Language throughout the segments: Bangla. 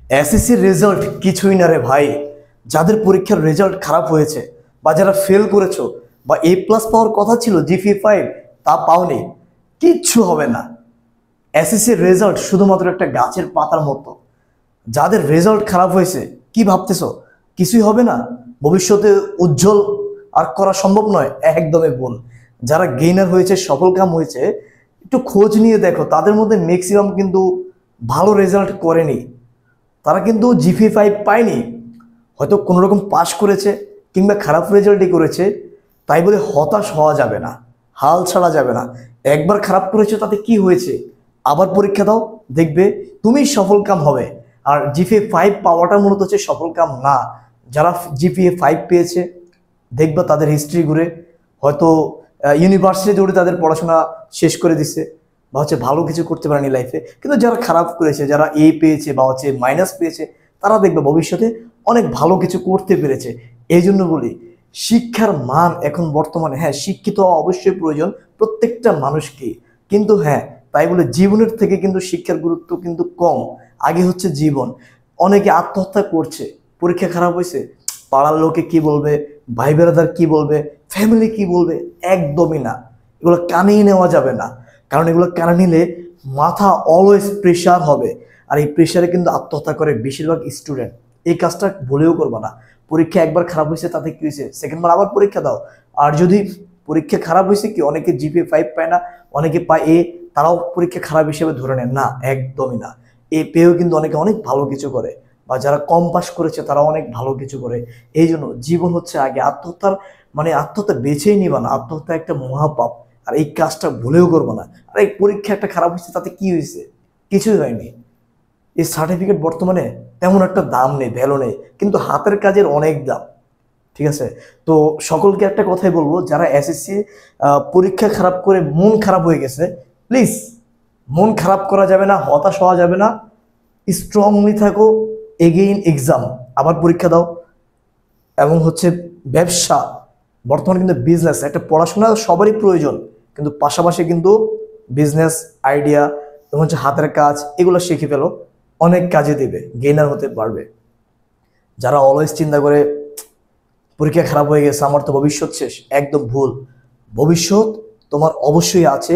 এসএসসির রেজাল্ট কিছুই না রে ভাই। যাদের পরীক্ষার রেজাল্ট খারাপ হয়েছে বা যারা ফেল করেছো বা A+ পাওয়ার কথা ছিল GPA 5 তা পাওনি, কিচ্ছু হবে না। এসএসসির রেজাল্ট শুধুমাত্র একটা গাছের পাতার মতো। যাদের রেজাল্ট খারাপ হয়েছে কি ভাবতেছো কিছুই হবে না, ভবিষ্যতে উজ্জ্বল আর করা সম্ভব নয়? একদমই ভুল। যারা গেইনার হয়েছে, সফল কাম হয়েছে, একটু খোঁজ নিয়ে দেখো তাদের মধ্যে ম্যাক্সিমাম কিন্তু ভালো রেজাল্ট করেনি। তারা কিন্তু GPA 5 পায়নি, হয়তো কোনো রকম পাশ করেছে কিংবা খারাপ রেজাল্টই করেছে। তাই বলে হতাশ হওয়া যাবে না, হাল ছাড়া যাবে না। একবার খারাপ করেছো তাতে কি হয়েছে, আবার পরীক্ষা দাও, দেখবে তুমি সফল কাম হবে। আর GPA 5 পাওয়াটা মূলত হচ্ছে সফল কাম না। যারা GPA 5 পেয়েছে দেখবা তাদের হিস্ট্রি ঘুরে হয়তো ইউনিভার্সিটি দৌড়ে তাদের পড়াশোনা শেষ করে দিচ্ছে বা হচ্ছে ভালো কিছু করতে পারেনি লাইফে। কিন্তু যারা খারাপ করেছে, যারা A পেয়েছে বা হচ্ছে মাইনাস পেয়েছে, তারা দেখবে ভবিষ্যতে অনেক ভালো কিছু করতে পেরেছে। এই জন্য বলি শিক্ষার মান এখন বর্তমানে, হ্যাঁ শিক্ষিত হওয়া অবশ্যই প্রয়োজন প্রত্যেকটা মানুষকে, কিন্তু হ্যাঁ তাই বলে জীবনের থেকে কিন্তু শিক্ষার গুরুত্ব কিন্তু কম। আগে হচ্ছে জীবন। অনেকে আত্মহত্যা করছে, পরীক্ষা খারাপ হয়েছে, পাড়ার লোকে কি বলবে, ভাই বেড়াদার কি বলবে, ফ্যামিলি কি বলবে, একদমই না। এগুলো কানেই নেওয়া যাবে না, কারণ এগুলো কানে নিলে মাথা অলওয়েজ প্রেশার হবে। আর এই প্রেশারে কিন্তু আত্মহত্যা করে বেশিরভাগ স্টুডেন্ট। এই কাজটা ভুলেও করবা না। পরীক্ষা একবার খারাপ হয়েছে তাতে কি হয়েছে, সেকেন্ডবার আবার পরীক্ষা দাও। আর যদি পরীক্ষা খারাপ হয়েছে, কি অনেকে GPA 5 পায় না, অনেকে পায় A, তারাও পরীক্ষা খারাপ হিসেবে ধরে নেন না, একদমই না। A পেয়েও কিন্তু অনেকে অনেক ভালো কিছু করে, বা যারা কম পাস করেছে তারা অনেক ভালো কিছু করে। এই জন্য জীবন হচ্ছে আগে। আত্মহত্যার মানে আত্মহত্যা বেছেই নিবা না, আত্মহত্যা একটা মহাপাপ। আর এই কাজটা ভুলেও করবো না। আর এই পরীক্ষা একটা খারাপ হয়েছে তাতে কি হয়েছে, কিছুই হয়নি। এই সার্টিফিকেট বর্তমানে তেমন একটা দাম নেই, ভ্যালু নেই, কিন্তু হাতের কাজের অনেক দাম। ঠিক আছে? তো সকলকে একটা কথাই বলবো, যারা এসএসসি পরীক্ষা খারাপ করে মন খারাপ হয়ে গেছে, প্লিজ মন খারাপ করা যাবে না, হতাশ হওয়া যাবে না। স্ট্রংলি থাকো, এগেইন এক্সাম, আবার পরীক্ষা দাও। এবং হচ্ছে ব্যবসা, বর্তমানে কিন্তু বিজনেস, একটা পড়াশোনা সবারই প্রয়োজন, কিন্তু পাশাপাশি কিন্তু বিজনেস আইডিয়া এবং হচ্ছে হাতের কাজ এগুলো শিখে ফেলো, অনেক কাজে দেবে, গেইনার হতে পারবে। যারা অলওয়েজ চিন্তা করে পরীক্ষা খারাপ হয়ে গেছে আমার তো ভবিষ্যৎ শেষ, একদম ভুল। ভবিষ্যৎ তোমার অবশ্যই আছে,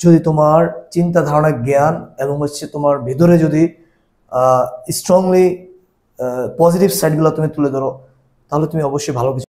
যদি তোমার চিন্তা ধারণা, জ্ঞান এবং হচ্ছে তোমার ভেতরে যদি স্ট্রংলি পজিটিভ সাইডগুলো তুমি তুলে ধরো, তাহলে তুমি অবশ্যই ভালো কিছু